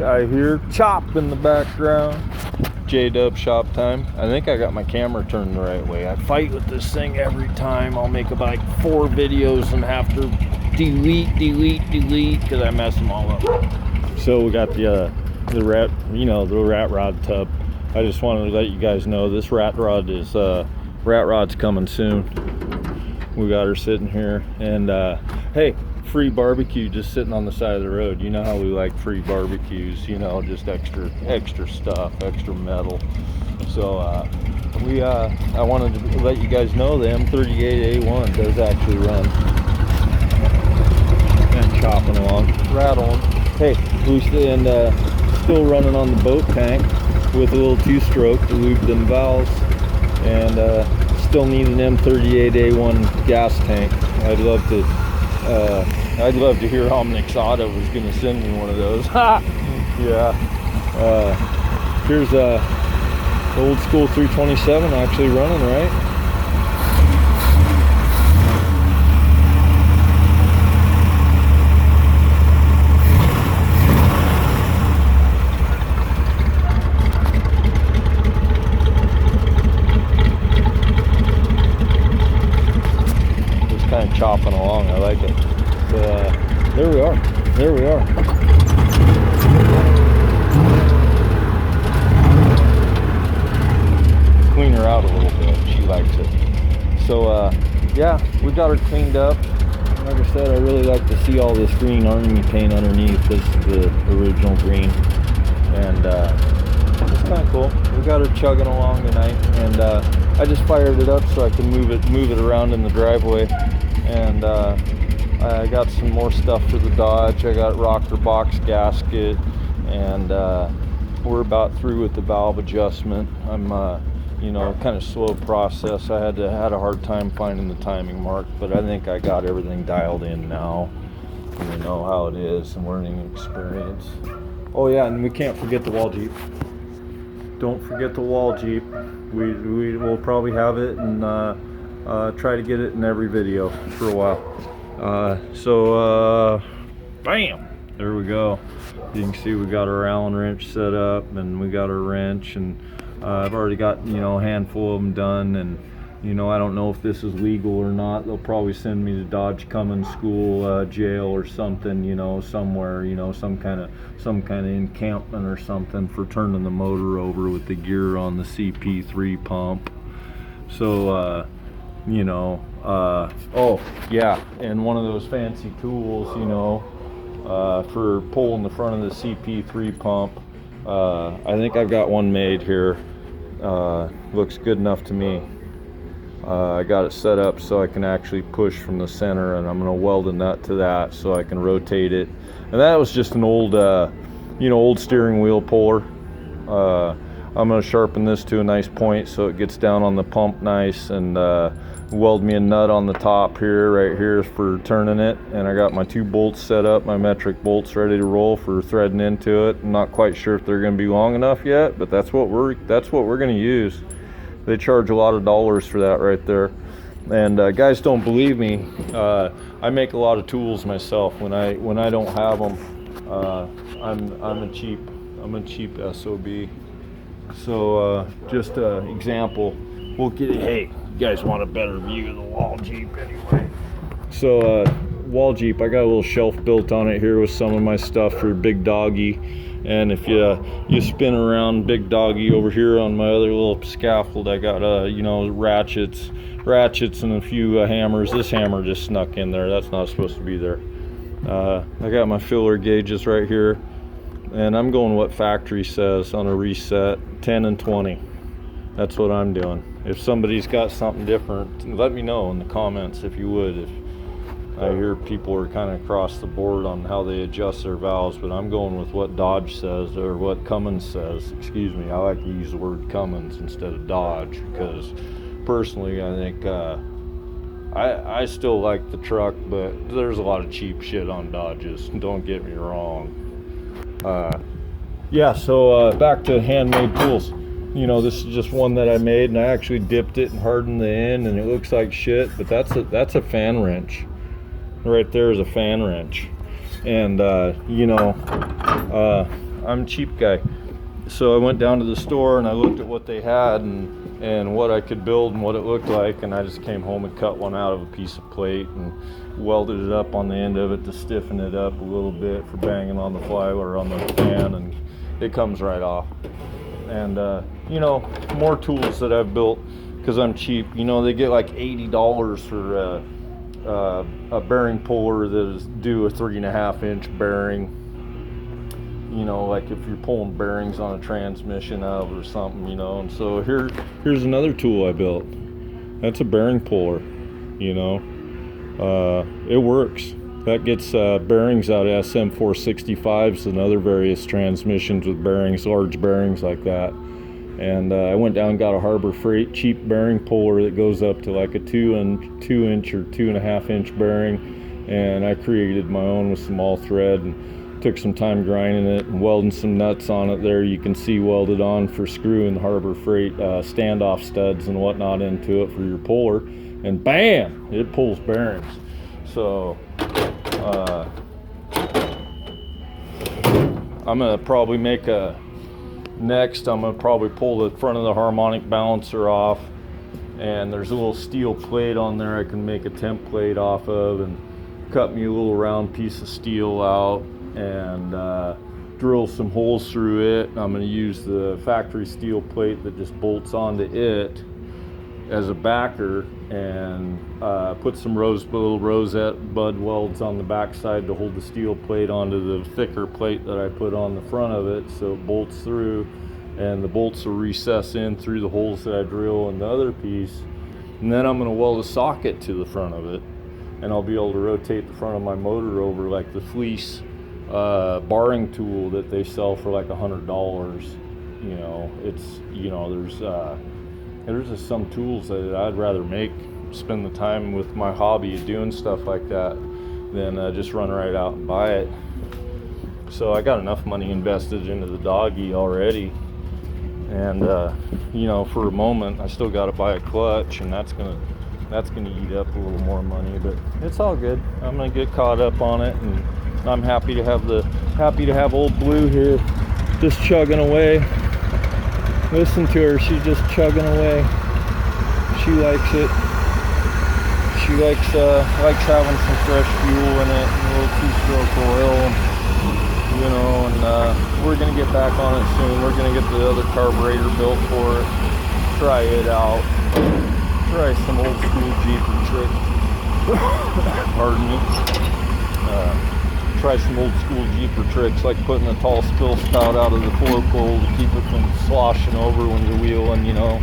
I hear chop in the background. J-Dub shop time. I think I got my camera turned the right way. I fight with this thing every time. I'll make about 4 videos and have to delete because I mess them all up. So we got the rat, the rat rod tub. I just wanted to let you guys know this rat rod's coming soon. We got her sitting here, and hey, free barbecue just sitting on the side of the road. You know how we like free barbecues, just extra stuff, extra metal. So I wanted to let you guys know the M38A1 does actually run and chopping along, rattling. Hey, still running on the boat tank with a little 2-stroke to lube them valves, and still need an M38A1 gas tank. I'd love to hear Omnix Auto was going to send me one of those. Yeah. Here's the old school 327 actually running, right? Just kind of chopping along. I like it. There we are. Clean her out a little bit. She likes it. So yeah, we got her cleaned up. Like I said, I really like to see all this green army paint underneath. This is the original green, and it's kind of cool. We got her chugging along tonight, and I just fired it up so I can move it around in the driveway, and I got some more stuff for the Dodge. I got rocker box gasket, and we're about through with the valve adjustment. I'm kind of slow process. I had a hard time finding the timing mark, but I think I got everything dialed in now. You know how it is, and learning experience. Oh yeah, and we can't forget the wall Jeep. Don't forget the wall Jeep. We will probably have it and try to get it in every video for a while. Bam, there we go. You can see we got our Allen wrench set up, and we got our wrench, and I've already got a handful of them done, and I don't know if this is legal or not. They'll probably send me to Dodge Cummins School, jail or something, somewhere, some kind of encampment or something for turning the motor over with the gear on the CP3 pump. So oh yeah, and one of those fancy tools, for pulling the front of the CP3 pump. I think I've got one made here. Looks good enough to me. I got it set up so I can actually push from the center, and I'm going to weld a nut to that so I can rotate it. And that was just an old steering wheel puller. I'm going to sharpen this to a nice point so it gets down on the pump nice, and weld me a nut on the top here, right here, for turning it. And I got my 2 bolts set up, my metric bolts ready to roll for threading into it. I'm not quite sure if they're going to be long enough yet, but that's what we're going to use. They charge a lot of dollars for that right there. And guys, don't believe me, I make a lot of tools myself. When I don't have them, I'm a cheap SOB. So just an example, we'll get it. Hey, you guys want a better view of the wall Jeep anyway. So wall Jeep, I got a little shelf built on it here with some of my stuff for Big Doggy. And if you spin around Big Doggy over here on my other little scaffold, I got ratchets and a few hammers. This hammer just snuck in there. That's not supposed to be there. I got my filler gauges right here, and I'm going what factory says on a reset, 10 and 20. That's what I'm doing. If somebody's got something different, let me know in the comments if you would. If I hear people are kind of across the board on how they adjust their valves, but I'm going with what Dodge says, or what Cummins says. Excuse me, I like to use the word Cummins instead of Dodge, because personally I think I still like the truck, but there's a lot of cheap shit on Dodges, don't get me wrong. Yeah, so back to handmade tools. This is just one that I made, and I actually dipped it and hardened the end, and it looks like shit, but that's a fan wrench. Right there is a fan wrench. And you know, I'm a cheap guy, so I went down to the store and I looked at what they had and what I could build and what it looked like, and I just came home and cut one out of a piece of plate and welded it up on the end of it to stiffen it up a little bit for banging on the fly or on the fan, and it comes right off. And you know, more tools that I've built because I'm cheap. You know, they get like $80 for a bearing puller that is do a 3.5 inch bearing. You know, like if you're pulling bearings on a transmission out or something, you know. And so here's another tool I built. That's a bearing puller, you know. It works. That gets bearings out of SM465s and other various transmissions with bearings, large bearings like that. And I went down and got a Harbor Freight cheap bearing puller that goes up to like a 2 inch or 2.5 inch bearing, and I created my own with some all thread and took some time grinding it and welding some nuts on it there. You can see welded on for screwing Harbor Freight standoff studs and whatnot into it for your puller, and bam, it pulls bearings. So I'm gonna probably make a next I'm gonna probably pull the front of the harmonic balancer off, and there's a little steel plate on there I can make a temp plate off of, and cut me a little round piece of steel out and drill some holes through it. I'm going to use the factory steel plate that just bolts onto it as a backer, and put some little rosette bud welds on the back side to hold the steel plate onto the thicker plate that I put on the front of it, so it bolts through, and the bolts will recess in through the holes that I drill in the other piece. And then I'm going to weld a socket to the front of it, and I'll be able to rotate the front of my motor over like the fleece barring tool that they sell for like $100. You know, it's, you know, there's just some tools that I'd rather spend the time with my hobby of doing stuff like that than just run right out and buy it. So I got enough money invested into the doggy already, and you know, for a moment I still got to buy a clutch, and that's gonna eat up a little more money, but it's all good. I'm gonna get caught up on it, and I'm happy to have old Blue here just chugging away. Listen to her, she's just chugging away. She likes it. She likes having some fresh fuel in it, and a little 2-stroke oil, you know. And we're gonna get back on it soon. We're gonna get the other carburetor built for it, try it out, try some old school Jeeper tricks. Pardon me. Try some old school Jeeper tricks, like putting a tall spill spout out of the floor pole to keep it from sloshing over when you're wheeling, you know,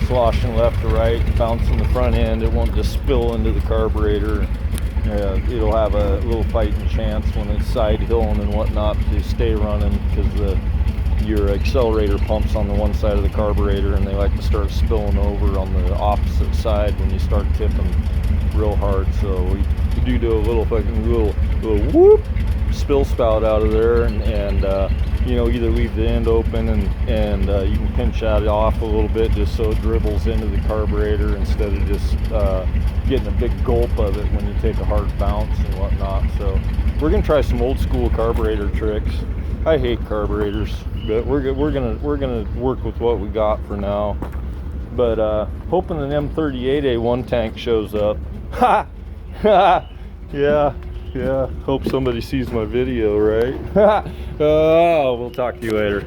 sloshing left to right, bouncing the front end. It won't just spill into the carburetor. It'll have a little fighting chance when it's side hilling and whatnot to stay running, because your accelerator pumps on the one side of the carburetor, and they like to start spilling over on the opposite side when you start tipping real hard. So we do a little whoop spill spout out of there, and you know, either leave the end open and you can pinch that off a little bit just so it dribbles into the carburetor instead of just getting a big gulp of it when you take a hard bounce and whatnot. So we're gonna try some old school carburetor tricks. I hate carburetors, but we're gonna work with what we got for now. But hoping an M38A1 tank shows up. Ha! Yeah, hope somebody sees my video, right? Oh, we'll talk to you later.